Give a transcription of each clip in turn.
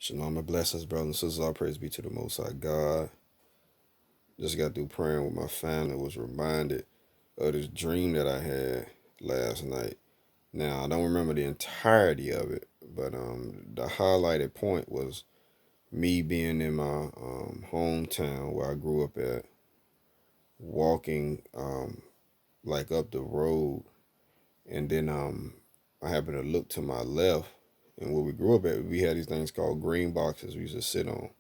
Shalom and blessings, brothers and sisters. All praise be to the Most High God. Just got through praying with my family. Was reminded of this dream that I had last night. Now I don't remember the entirety of it, but the highlighted point was me being in my hometown where I grew up at, walking like up the road, and then I happened to look to my left, and where we grew up at, we had these things called green boxes we used to sit on.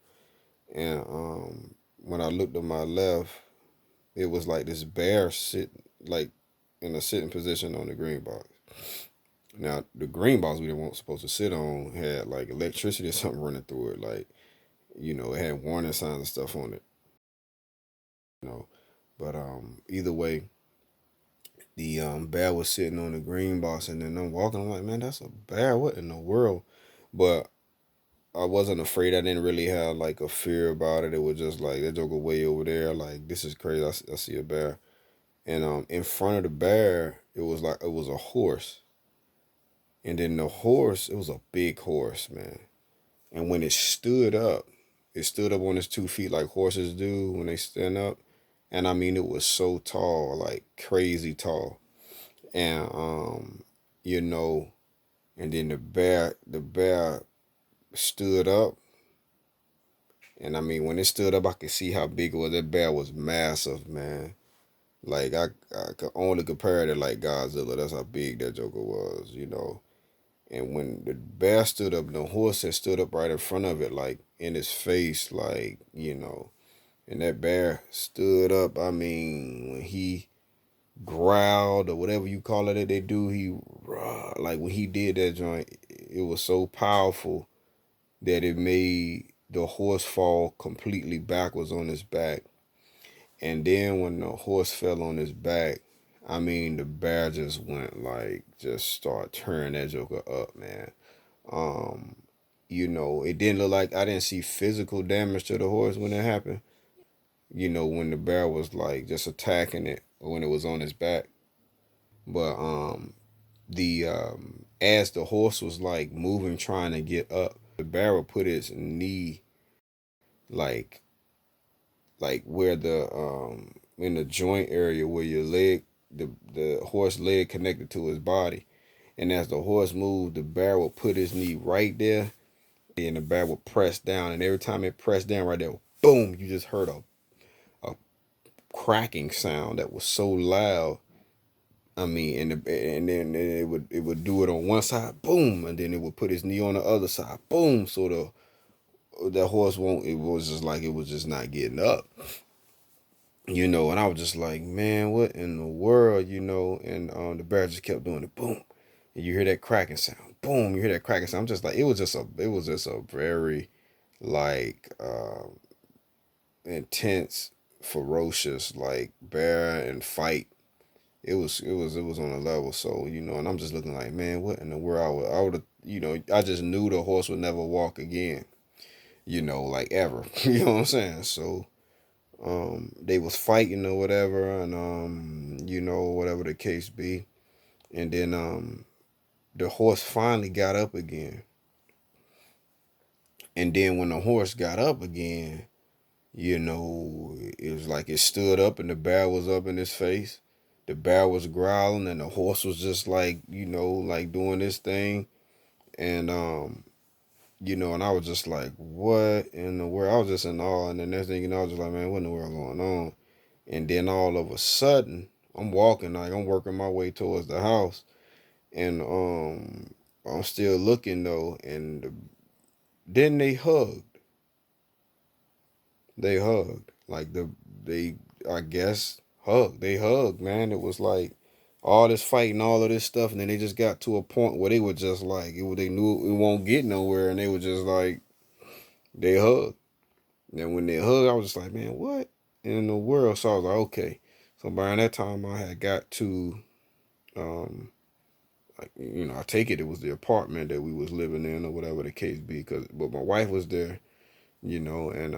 And when I looked to my left, it was like this bear sitting, like in a sitting position on the green box. Now the green box we weren't supposed to sit on had like electricity or something running through it, like it had warning signs and stuff on it. You know, but either way, the bear was sitting on the green box, and then I'm walking. I'm like, man, that's a bear. What in the world? But I wasn't afraid. I didn't really have like a fear about it. It was just like that joker way over there. Like this is crazy. I see a bear, and in front of the bear, it was a horse, and then the horse, it was a big horse, man. And when it stood up on its 2 feet like horses do when they stand up, and I mean it was so tall, like crazy tall, and you know, and then the bear stood up. And I mean, when it stood up, I could see how big it was. That bear was massive, man. Like I could only compare it to like Godzilla. That's how big that joker was. And when the bear stood up, the horse had stood up right in front of it, like in his face, like. And that bear stood up. I mean, when he growled or whatever you call it that they do, like when he did that joint, it was so powerful that it made the horse fall completely backwards on his back. And then when the horse fell on his back, I mean, the bear just went like, just start turning that joker up, man. Um, it didn't look like I didn't see physical damage to the horse when it happened. When the bear was like just attacking it or when it was on his back. But the as the horse was like moving, trying to get up, the bear would put his knee like where the in the joint area where your leg the horse leg connected to his body, and as the horse moved, the bear would put his knee right there, and the bear would press down, and every time it pressed down right there, boom, you just heard a cracking sound that was so loud. I mean, and then it would do it on one side, boom, and then it would put his knee on the other side, boom. So the horse won't. It was just like it was just not getting up. And I was just like, man, what in the world, And the bear just kept doing it, boom, and you hear that cracking sound, boom, you hear that cracking sound. I'm just like, it was just a very like intense, ferocious like bear and fight. It was on a level. So and I'm just looking like, man, what in the world? I would have, I just knew the horse would never walk again, like ever. You know what I'm saying? So they was fighting or whatever, and whatever the case be, and then the horse finally got up again, and then when the horse got up again, it was like it stood up and the bear was up in his face. The bear was growling and the horse was just like, like doing this thing, and and I was just like, what in the world? I was just in awe, and the next thing I was just like, man, what in the world going on? And then all of a sudden, I'm walking, like I'm working my way towards the house, and I'm still looking though, and then they hugged. They hugged, like they I guess hugged. They hugged, man. It was like all this fighting, all of this stuff, and then they just got to a point where they were just like they knew it won't get nowhere, and they were just like they hugged. And when they hugged, I was just like, man, what in the world? So I was like, okay. So by that time, I had got to um like I take it was the apartment that we was living in or whatever the case be, but my wife was there, and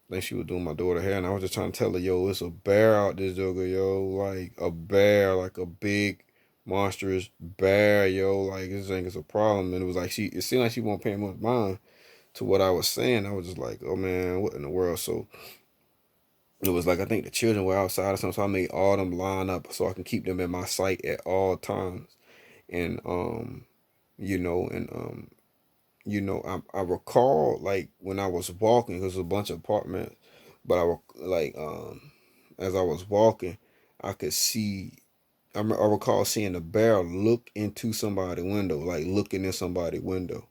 I think she was doing my daughter hair, and I was just trying to tell her, yo, it's a bear out this joker, yo, like a bear, like a big monstrous bear, yo, like this thing is a problem. And it was like it seemed like she wasn't paying much mind. to what I was saying, I was just like, oh man, what in the world? So it was like I think the children were outside or something, so I made all them line up so I can keep them in my sight at all times. And you know, and I recall like when I was walking, because it was a bunch of apartments, but like as I was walking, I could see. I recall seeing a bear look into somebody's window, like looking in somebody's window.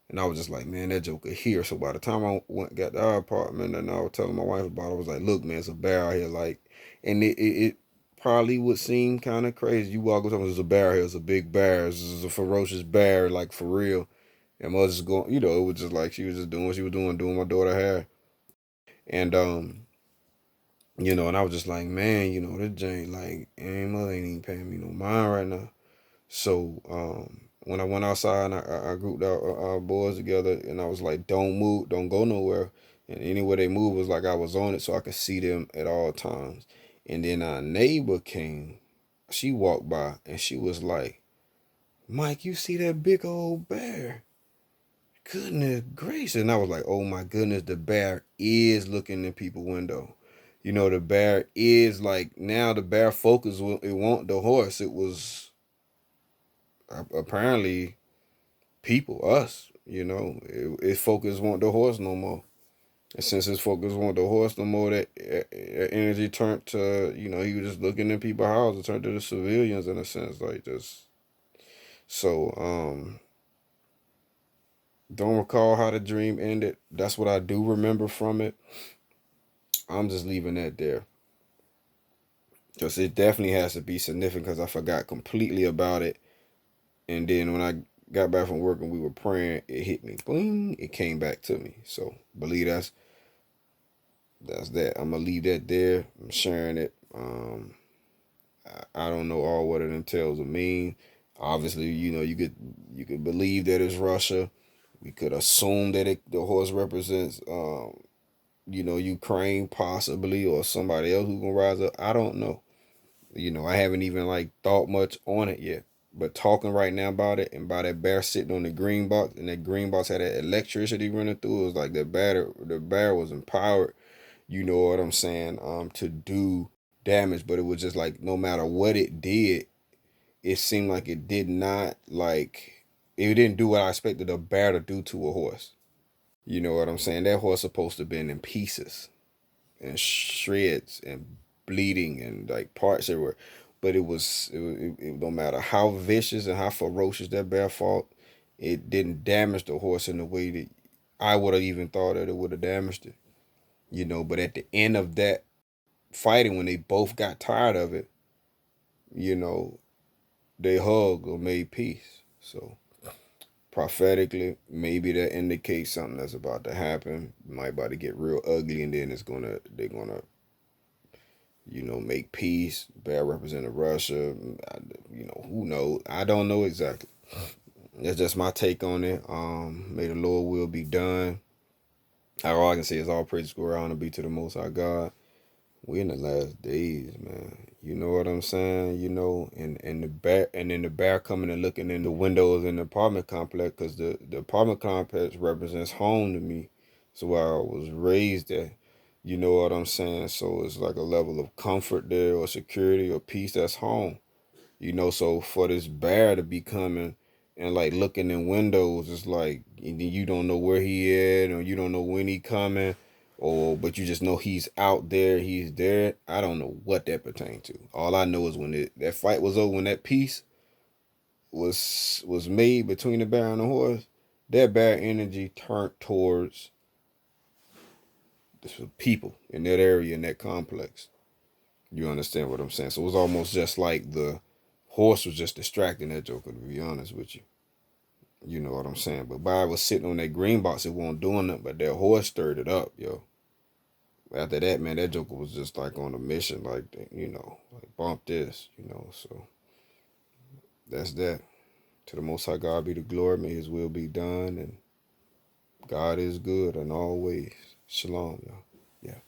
And I was just like, man, that joker here. So by the time I got to our apartment and I was telling my wife about it, I was like, look, man, it's a bear out here. Like, and it probably would seem kind of crazy. You walk up to there's a bear here. It's a big bear. It's a ferocious bear, like for real. And I was just going, it was just like she was just doing what she was doing my daughter hair. And, and I was just like, man, this Jane, like, mother ain't even paying me no mind right now. So when I went outside and I grouped our boys together and I was like, don't move, don't go nowhere. And anywhere they moved was like I was on it so I could see them at all times. And then our neighbor came, she walked by and she was like, Mike, you see that big old bear? Goodness gracious. And I was like, oh my goodness, the bear is looking in people's window. The bear is like, now the bear focus, it won't the horse. It was apparently people, us, it focus want the horse no more. And since his focus want the horse no more, that energy turned to, he was just looking in people's houses, turned to the civilians in a sense, like just. So, don't recall how the dream ended. That's what I do remember from it. I'm just leaving that there. Because it definitely has to be significant because I forgot completely about it. And then when I got back from work and we were praying, it hit me. Boom, it came back to me. So believe that's that. I'm gonna leave that there. I'm sharing it. I don't know all what it entails or mean. Obviously, you could believe that it's Russia. We could assume that the horse represents, Ukraine possibly or somebody else who's gonna rise up. I don't know. I haven't even like thought much on it yet. But talking right now about it and by that bear sitting on the green box and that green box had that electricity running through, it was like the bear was empowered, you know what I'm saying, to do damage. But it was just like no matter what it did, it seemed like it did not like it didn't do what I expected a bear to do to a horse. You know what I'm saying? That horse supposed to have been in pieces and shreds and bleeding and like parts everywhere. But it no matter how vicious and how ferocious that bear fought, it didn't damage the horse in the way that I would have even thought that it would have damaged it. But at the end of that fighting, when they both got tired of it, you know, they hugged or made peace. So prophetically, maybe that indicates something that's about to happen. Might about to get real ugly, and then they're gonna make peace. Bear represented Russia. Who knows? I don't know exactly. That's just my take on it. May the Lord will be done. All I can say is all praise go around and be to the Most High God. We in the last days, man. You know what I'm saying? And then the bear coming and looking in the windows in the apartment complex, because the apartment complex represents home to me. So where I was raised at. You know what I'm saying? So it's like a level of comfort there or security or peace that's home. So for this bear to be coming and like looking in windows, it's like you don't know where he at or you don't know when he coming, or but you just know he's out there, he's there. I don't know what that pertains to. All I know is when that fight was over, when that peace was made between the bear and the horse, that bear energy turned towards the people in that area, in that complex. You understand what I'm saying? So it was almost just like the horse was just distracting that joker, to be honest with you. You know what I'm saying? But Bob was sitting on that green box, it wasn't doing nothing, but that horse stirred it up, yo. After that, man, that joker was just like on a mission, like, like bump this, so that's that. To the Most High God be the glory, may his will be done, and God is good and always. Shalom, y'all. Yeah.